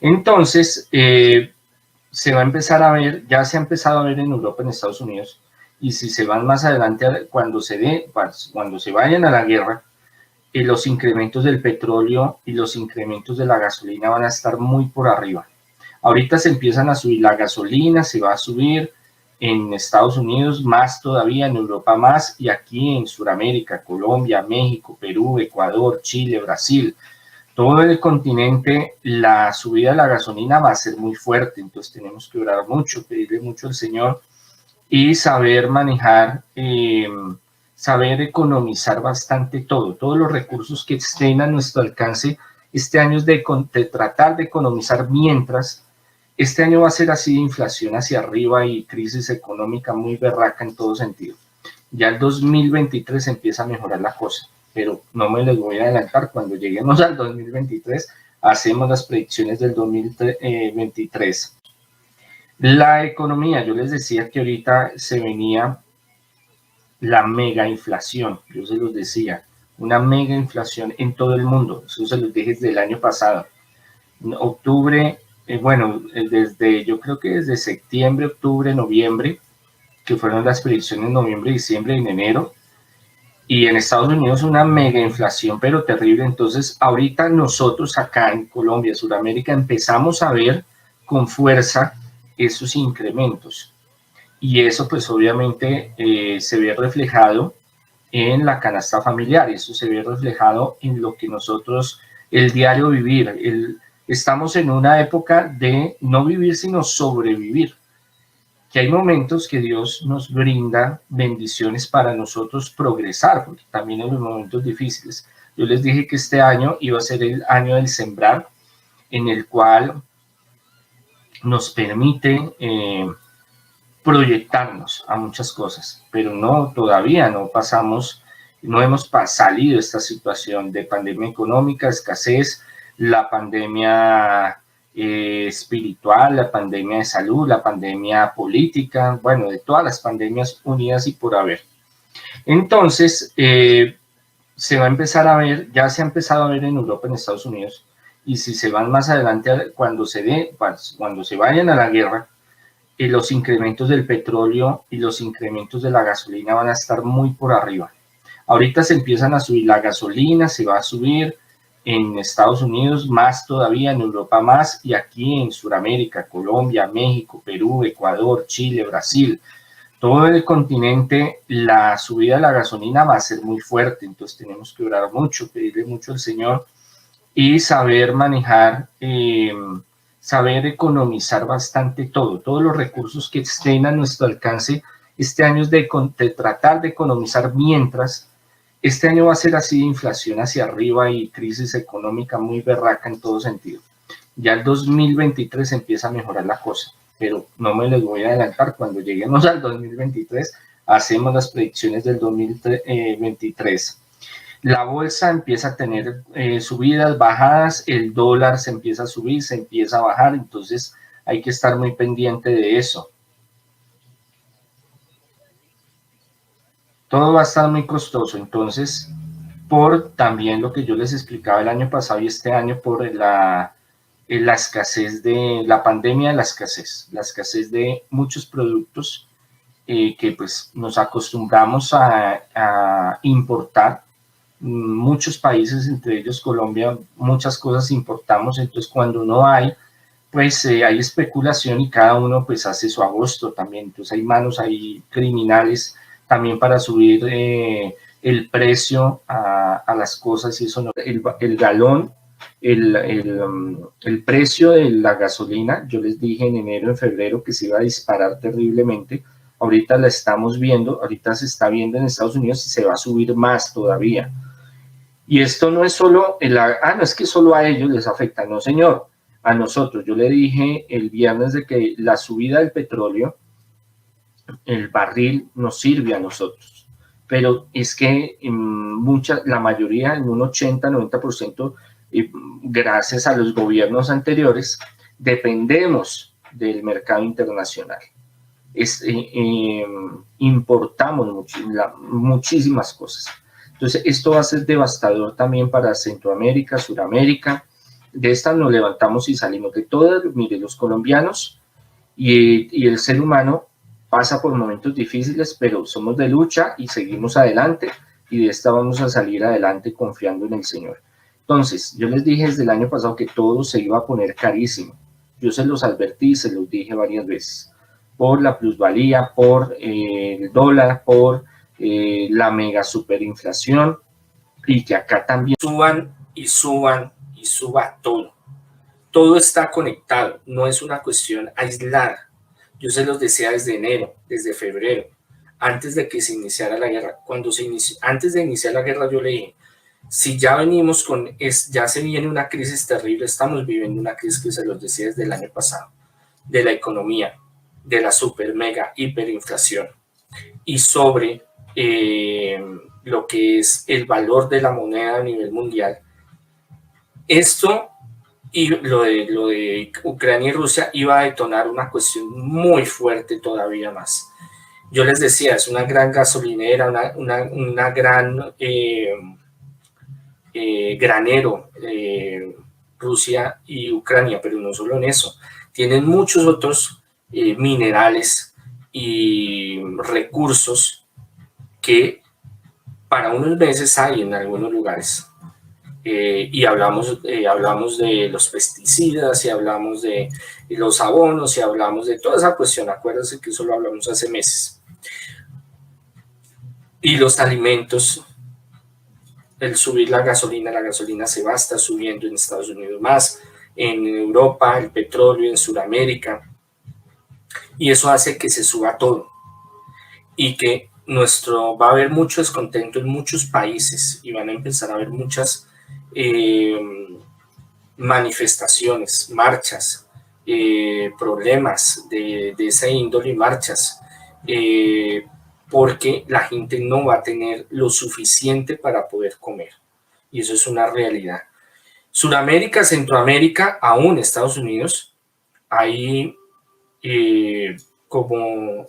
Entonces, se va a empezar a ver, ya se ha empezado a ver en Europa, en Estados Unidos, y si se van más adelante, cuando se vayan a la guerra, los incrementos del petróleo y los incrementos de la gasolina van a estar muy por arriba. Ahorita se empiezan a subir la gasolina, se va a subir en Estados Unidos más todavía, en Europa más, y aquí en Sudamérica, Colombia, México, Perú, Ecuador, Chile, Brasil, todo el continente, la subida de la gasolina va a ser muy fuerte, entonces tenemos que orar mucho, pedirle mucho al Señor y saber manejar, saber economizar bastante todos los recursos que estén a nuestro alcance. Este año es de tratar de economizar mientras. Este año va a ser así de inflación hacia arriba y crisis económica muy berraca en todo sentido. Ya el 2023 empieza a mejorar la cosa, pero no me les voy a adelantar. Cuando lleguemos al 2023, hacemos las predicciones del 2023. La economía, yo les decía que ahorita se venía la mega inflación, yo se los decía, una mega inflación en todo el mundo, eso se los dije desde el año pasado. En octubre, yo creo que desde septiembre, octubre, noviembre, que fueron las predicciones en noviembre, diciembre y en enero, y en Estados Unidos una mega inflación, pero terrible. Entonces, ahorita nosotros acá en Colombia, Sudamérica, empezamos a ver con fuerza esos incrementos. Y eso, pues, obviamente, se ve reflejado en la canasta familiar, eso se ve reflejado en lo que nosotros, el diario vivir, estamos en una época de no vivir, sino sobrevivir. Que hay momentos que Dios nos brinda bendiciones para nosotros progresar, porque también en los momentos difíciles. Yo les dije que este año iba a ser el año del sembrar, en el cual nos permite proyectarnos a muchas cosas, pero todavía no hemos salido de esta situación de pandemia económica, escasez, la pandemia espiritual, la pandemia de salud, la pandemia política, bueno, de todas las pandemias unidas y por haber. Entonces, se va a empezar a ver, ya se ha empezado a ver en Europa, en Estados Unidos, y si se van más adelante, cuando se vayan a la guerra, los incrementos del petróleo y los incrementos de la gasolina van a estar muy por arriba. Ahorita se empiezan a subir la gasolina, se va a subir en Estados Unidos más todavía, en Europa más, y aquí en Sudamérica, Colombia, México, Perú, Ecuador, Chile, Brasil, todo el continente, la subida de la gasolina va a ser muy fuerte, entonces tenemos que orar mucho, pedirle mucho al Señor y saber manejar, saber economizar bastante todos los recursos que estén a nuestro alcance. Este año es de tratar de economizar mientras. Este año va a ser así de inflación hacia arriba y crisis económica muy berraca en todo sentido. Ya el 2023 empieza a mejorar la cosa, pero no me les voy a adelantar. Cuando lleguemos al 2023, hacemos las predicciones del 2023. La bolsa empieza a tener subidas, bajadas, el dólar se empieza a subir, se empieza a bajar, entonces hay que estar muy pendiente de eso. Todo va a estar muy costoso, entonces, por también lo que yo les explicaba el año pasado y este año, por la escasez de la pandemia, la escasez de muchos productos que pues nos acostumbramos a importar. Muchos países, entre ellos Colombia, muchas cosas importamos, entonces cuando no hay, pues hay especulación y cada uno pues hace su agosto también, entonces hay manos, hay criminales también para subir el precio a las cosas y eso no. El galón, el precio de la gasolina, yo les dije en enero, en febrero que se iba a disparar terriblemente, ahorita la estamos viendo, ahorita se está viendo en Estados Unidos y se va a subir más todavía. Y esto no es solo, no es que solo a ellos les afecta, no señor, a nosotros. Yo le dije el viernes de que la subida del petróleo, el barril nos sirve a nosotros, pero es que la mayoría, en un 80-90%, gracias a los gobiernos anteriores, dependemos del mercado internacional. Importamos muchísimas cosas. Entonces, esto va a ser devastador también para Centroamérica, Suramérica, de esta nos levantamos y salimos de todas. Mire, los colombianos y el ser humano pasa por momentos difíciles, pero somos de lucha y seguimos adelante, y de esta vamos a salir adelante confiando en el Señor. Entonces, yo les dije desde el año pasado que todo se iba a poner carísimo. Yo se los advertí, se los dije varias veces, por la plusvalía, por el dólar, por la mega superinflación, y que acá también suban y suban y suba todo. Todo está conectado, no es una cuestión aislada. Yo se los decía desde enero, desde febrero, antes de que se iniciara la guerra. Antes de iniciar la guerra yo le dije, si ya venimos ya se viene una crisis terrible, estamos viviendo una crisis que se los decía desde el año pasado, de la economía, de la super mega hiperinflación, y sobre lo que es el valor de la moneda a nivel mundial. Esto y lo de Ucrania y Rusia iba a detonar una cuestión muy fuerte todavía más. Yo les decía, es una gran gasolinera, una gran granero, Rusia y Ucrania, pero no solo en eso. Tienen muchos otros minerales y recursos que para unos meses hay en algunos lugares. Y hablamos de los pesticidas, y hablamos de los abonos, y hablamos de toda esa cuestión. Acuérdense que eso lo hablamos hace meses. Y los alimentos, el subir la gasolina se va a estar subiendo en Estados Unidos más, en Europa, el petróleo, en Sudamérica. Y eso hace que se suba todo. Y que va a haber mucho descontento en muchos países, y van a empezar a haber muchas manifestaciones, marchas, problemas de esa índole, marchas, porque la gente no va a tener lo suficiente para poder comer, y eso es una realidad. Sudamérica, Centroamérica, aún Estados Unidos, hay como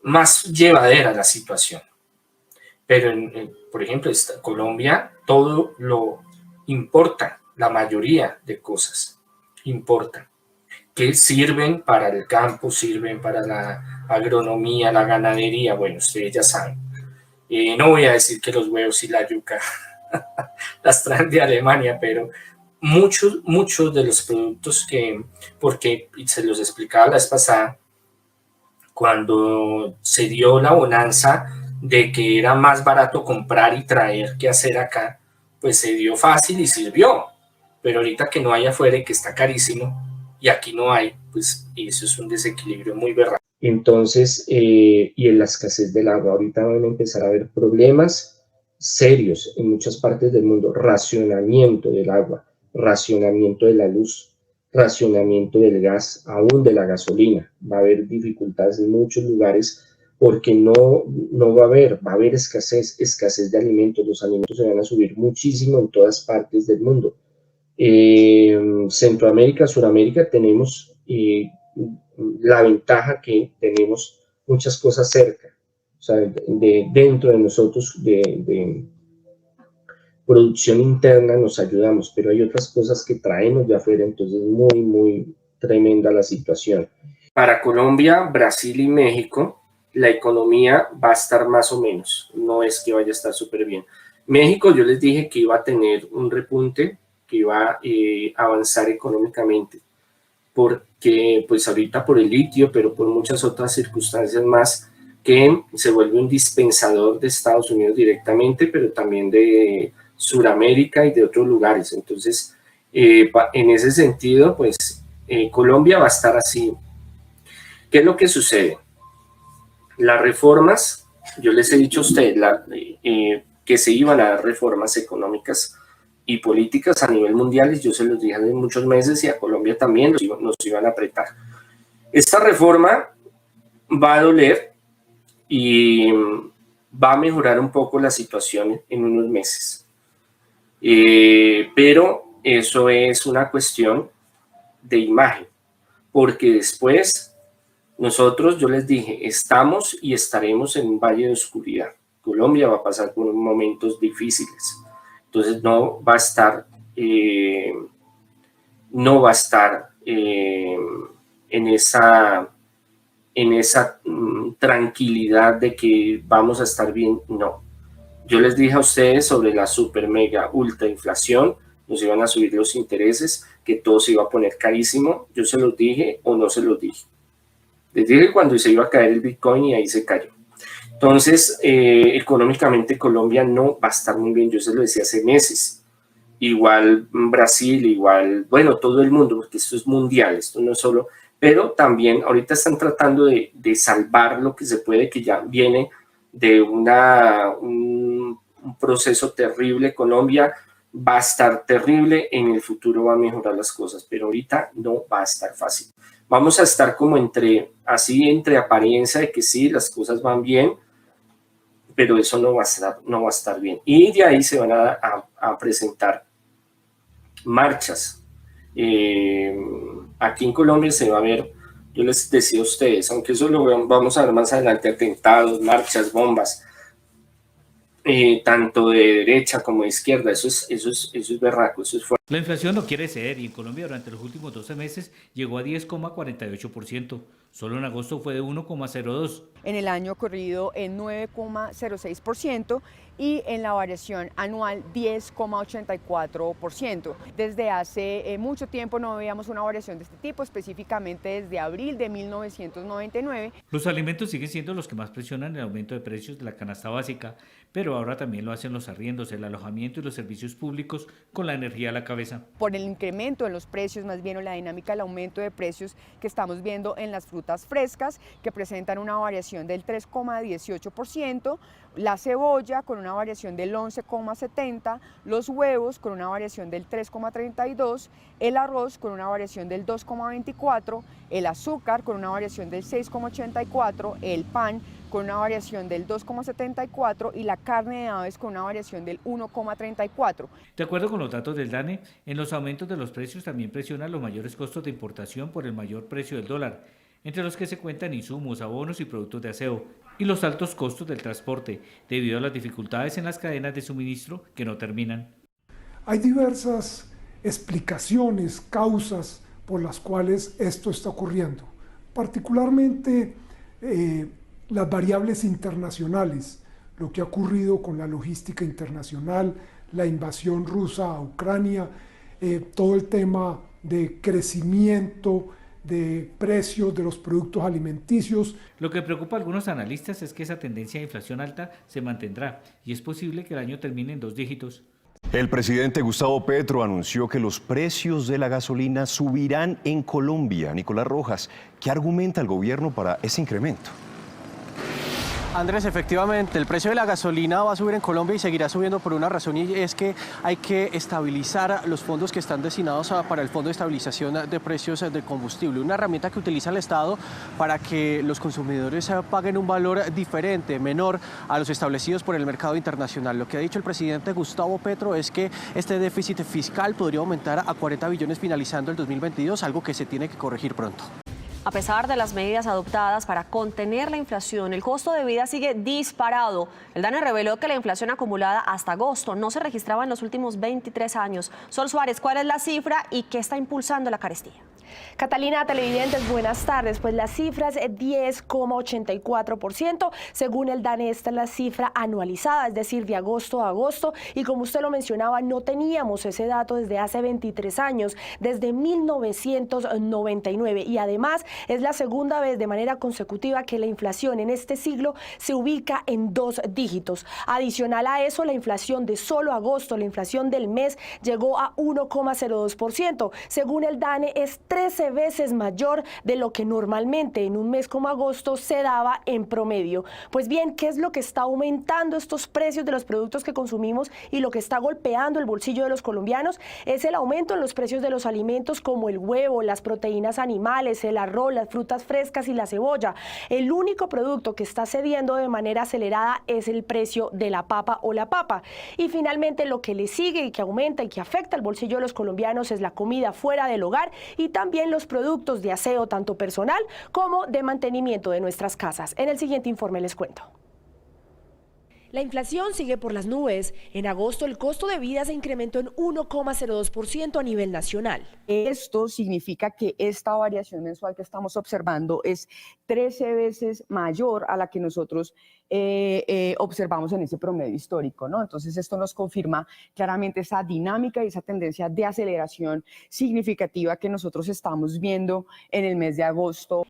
más llevadera la situación. Pero, por ejemplo, Colombia, todo lo importa, la mayoría de cosas importan, que sirven para el campo, sirven para la agronomía, la ganadería. Bueno, ustedes ya saben. No voy a decir que los huevos y la yuca las traen de Alemania, pero muchos de los productos porque se los explicaba la vez pasada, cuando se dio la bonanza de que era más barato comprar y traer que hacer acá, pues se dio fácil y sirvió. Pero ahorita que no hay afuera y que está carísimo y aquí no hay, pues eso es un desequilibrio muy berraco. Entonces, y en la escasez del agua, ahorita van a empezar a haber problemas serios en muchas partes del mundo. Racionamiento del agua, racionamiento de la luz, racionamiento del gas, aún de la gasolina. Va a haber dificultades en muchos lugares porque no va a haber escasez de alimentos. Los alimentos se van a subir muchísimo en todas partes del mundo. Centroamérica, Sudamérica, tenemos la ventaja que tenemos muchas cosas cerca, o sea, dentro de nosotros, de producción interna nos ayudamos, pero hay otras cosas que traemos de afuera, entonces muy, muy tremenda la situación. Para Colombia, Brasil y México, la economía va a estar más o menos, no es que vaya a estar súper bien. México, yo les dije que iba a tener un repunte, que iba a avanzar económicamente, porque pues ahorita por el litio, pero por muchas otras circunstancias más, que se vuelve un dispensador de Estados Unidos directamente, pero también de Sudamérica y de otros lugares. Entonces, en ese sentido, pues Colombia va a estar así. ¿Qué es lo que sucede? Las reformas, yo les he dicho a ustedes que se iban a dar reformas económicas y políticas a nivel mundial, yo se los dije hace muchos meses, y a Colombia también nos iban a apretar. Esta reforma va a doler y va a mejorar un poco la situación en unos meses. Pero eso es una cuestión de imagen, porque después nosotros, yo les dije, estamos y estaremos en un valle de oscuridad. Colombia va a pasar por momentos difíciles, entonces no va a estar no va a estar en esa tranquilidad de que vamos a estar bien, no. Yo les dije a ustedes sobre la super mega ultra inflación, nos iban a subir los intereses, que todo se iba a poner carísimo. Yo se los dije o no se los dije. Les dije cuando se iba a caer el Bitcoin y ahí se cayó. Entonces, económicamente Colombia no va a estar muy bien, yo se lo decía hace meses. Igual Brasil, igual, bueno, todo el mundo, porque esto es mundial, esto no es solo, pero también ahorita están tratando de salvar lo que se puede, que ya viene de un proceso terrible. Colombia va a estar terrible, en el futuro va a mejorar las cosas, pero ahorita no va a estar fácil. Vamos a estar como entre apariencia de que sí, las cosas van bien, pero eso no va a estar bien. Y de ahí se van a presentar marchas. Aquí en Colombia se va a ver, yo les decía a ustedes, aunque eso lo vamos a ver más adelante, atentados, marchas, bombas, tanto de derecha como de izquierda, eso es berraco, eso es fuerte. La inflación no quiere ceder y en Colombia durante los últimos 12 meses llegó a 10,48%. Solo en agosto fue de 1,02%. En el año corrido en 9,06% y en la variación anual 10,84%. Desde hace mucho tiempo no veíamos una variación de este tipo, específicamente desde abril de 1999. Los alimentos siguen siendo los que más presionan el aumento de precios de la canasta básica, pero ahora también lo hacen los arriendos, el alojamiento y los servicios públicos, con la energía a la cabeza. Por el incremento en los precios, más bien, o la dinámica del aumento de precios que estamos viendo en las frutas frescas, que presentan una variación del 3,18%, la cebolla con una variación del 11,70%, los huevos con una variación del 3,32%, el arroz con una variación del 2,24%, el azúcar con una variación del 6,84%, el pan con una variación del 2,74% y la carne de aves con una variación del 1,34%. De acuerdo con los datos del DANE, en los aumentos de los precios también presionan los mayores costos de importación por el mayor precio del dólar, entre los que se cuentan insumos, abonos y productos de aseo, y los altos costos del transporte, debido a las dificultades en las cadenas de suministro que no terminan. Hay diversas explicaciones, causas por las cuales esto está ocurriendo, particularmente las variables internacionales, lo que ha ocurrido con la logística internacional, la invasión rusa a Ucrania, todo el tema de crecimiento de precios de los productos alimenticios. Lo que preocupa a algunos analistas es que esa tendencia de inflación alta se mantendrá y es posible que el año termine en 2 dígitos. El presidente Gustavo Petro anunció que los precios de la gasolina subirán en Colombia. Nicolás Rojas, ¿qué argumenta el gobierno para ese incremento? Andrés, efectivamente, el precio de la gasolina va a subir en Colombia y seguirá subiendo por una razón, y es que hay que estabilizar los fondos que están destinados para el Fondo de Estabilización de Precios de Combustible, una herramienta que utiliza el Estado para que los consumidores paguen un valor diferente, menor a los establecidos por el mercado internacional. Lo que ha dicho el presidente Gustavo Petro es que este déficit fiscal podría aumentar a 40 billones finalizando el 2022, algo que se tiene que corregir pronto. A pesar de las medidas adoptadas para contener la inflación, el costo de vida sigue disparado. El DANE reveló que la inflación acumulada hasta agosto no se registraba en los últimos 23 años. Sol Suárez, ¿cuál es la cifra y qué está impulsando la carestía? Catalina, televidentes, buenas tardes. Pues la cifra es 10,84%. Según el DANE, esta es la cifra anualizada, es decir, de agosto a agosto. Y como usted lo mencionaba, no teníamos ese dato desde hace 23 años, desde 1999. Y además, es la segunda vez de manera consecutiva que la inflación en este siglo se ubica en 2 dígitos. Adicional a eso, la inflación de solo agosto, la inflación del mes, llegó a 1,02%. Según el DANE, es 13 veces mayor de lo que normalmente en un mes como agosto se daba en promedio. Pues bien, ¿qué es lo que está aumentando estos precios de los productos que consumimos y lo que está golpeando el bolsillo de los colombianos? Es el aumento en los precios de los alimentos como el huevo, las proteínas animales, el arroz, las frutas frescas y la cebolla. El único producto que está cediendo de manera acelerada es el precio de la papa o la papa. Y finalmente, lo que le sigue y que aumenta y que afecta al bolsillo de los colombianos es la comida fuera del hogar y también los productos de aseo, tanto personal como de mantenimiento de nuestras casas. En el siguiente informe les cuento. La inflación sigue por las nubes. En agosto el costo de vida se incrementó en 1,02% a nivel nacional. Esto significa que esta variación mensual que estamos observando es 13 veces mayor a la que nosotros observamos en ese promedio histórico, ¿no? Entonces esto nos confirma claramente esa dinámica y esa tendencia de aceleración significativa que nosotros estamos viendo en el mes de agosto.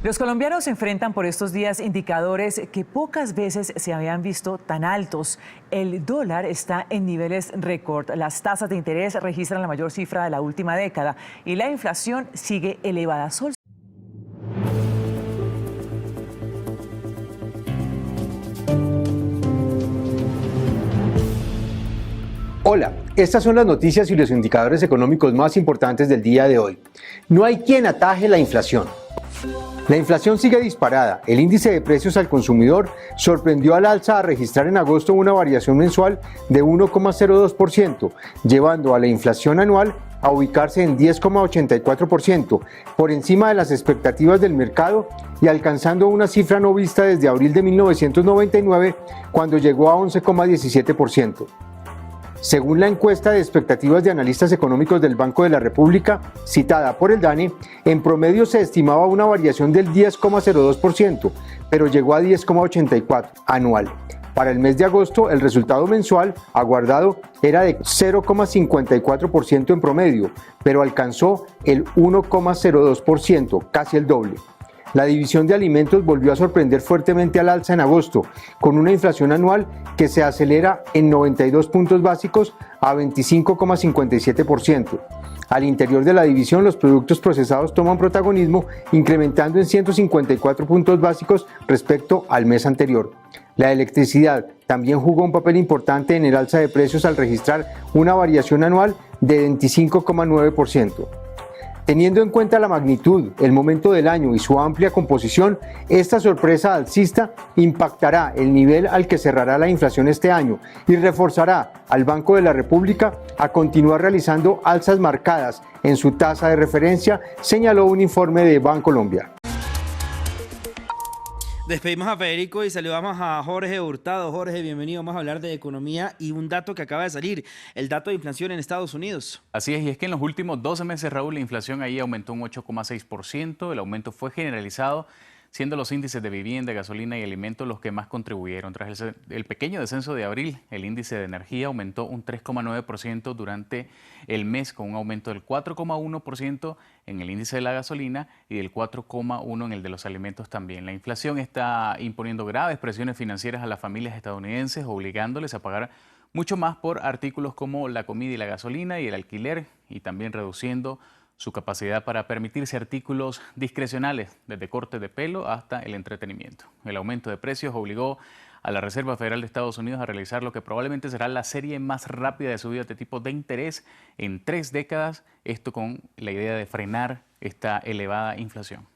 Los colombianos se enfrentan por estos días indicadores que pocas veces se habían visto tan altos. El dólar está en niveles récord, las tasas de interés registran la mayor cifra de la última década y la inflación sigue elevada. Hola, estas son las noticias y los indicadores económicos más importantes del día de hoy. No hay quien ataje la inflación. La inflación sigue disparada. El índice de precios al consumidor sorprendió al alza a registrar en agosto una variación mensual de 1,02%, llevando a la inflación anual a ubicarse en 10,84%, por encima de las expectativas del mercado y alcanzando una cifra no vista desde abril de 1999, cuando llegó a 11,17%. Según la encuesta de expectativas de analistas económicos del Banco de la República, citada por el DANE, en promedio se estimaba una variación del 10,02%, pero llegó a 10,84% anual. Para el mes de agosto, el resultado mensual aguardado era de 0,54% en promedio, pero alcanzó el 1,02%, casi el doble. La división de alimentos volvió a sorprender fuertemente al alza en agosto, con una inflación anual que se acelera en 92 puntos básicos a 25,57%. Al interior de la división, los productos procesados toman protagonismo, incrementando en 154 puntos básicos respecto al mes anterior. La electricidad también jugó un papel importante en el alza de precios al registrar una variación anual de 25,9%. Teniendo en cuenta la magnitud, el momento del año y su amplia composición, esta sorpresa alcista impactará el nivel al que cerrará la inflación este año y reforzará al Banco de la República a continuar realizando alzas marcadas en su tasa de referencia, señaló un informe de Bancolombia. Despedimos a Federico y saludamos a Jorge Hurtado. Jorge, bienvenido. Vamos a hablar de economía y un dato que acaba de salir, el dato de inflación en Estados Unidos. Así es, y es que en los últimos 12 meses, Raúl, la inflación ahí aumentó un 8,6%. El aumento fue generalizado, siendo los índices de vivienda, gasolina y alimentos los que más contribuyeron. Tras el pequeño descenso de abril, el índice de energía aumentó un 3,9% durante el mes, con un aumento del 4,1% en el índice de la gasolina y del 4,1% en el de los alimentos también. La inflación está imponiendo graves presiones financieras a las familias estadounidenses, obligándoles a pagar mucho más por artículos como la comida y la gasolina y el alquiler, y también reduciendo su capacidad para permitirse artículos discrecionales, desde cortes de pelo hasta el entretenimiento. El aumento de precios obligó a la Reserva Federal de Estados Unidos a realizar lo que probablemente será la serie más rápida de subidas de tipos de interés en 3 décadas, esto con la idea de frenar esta elevada inflación.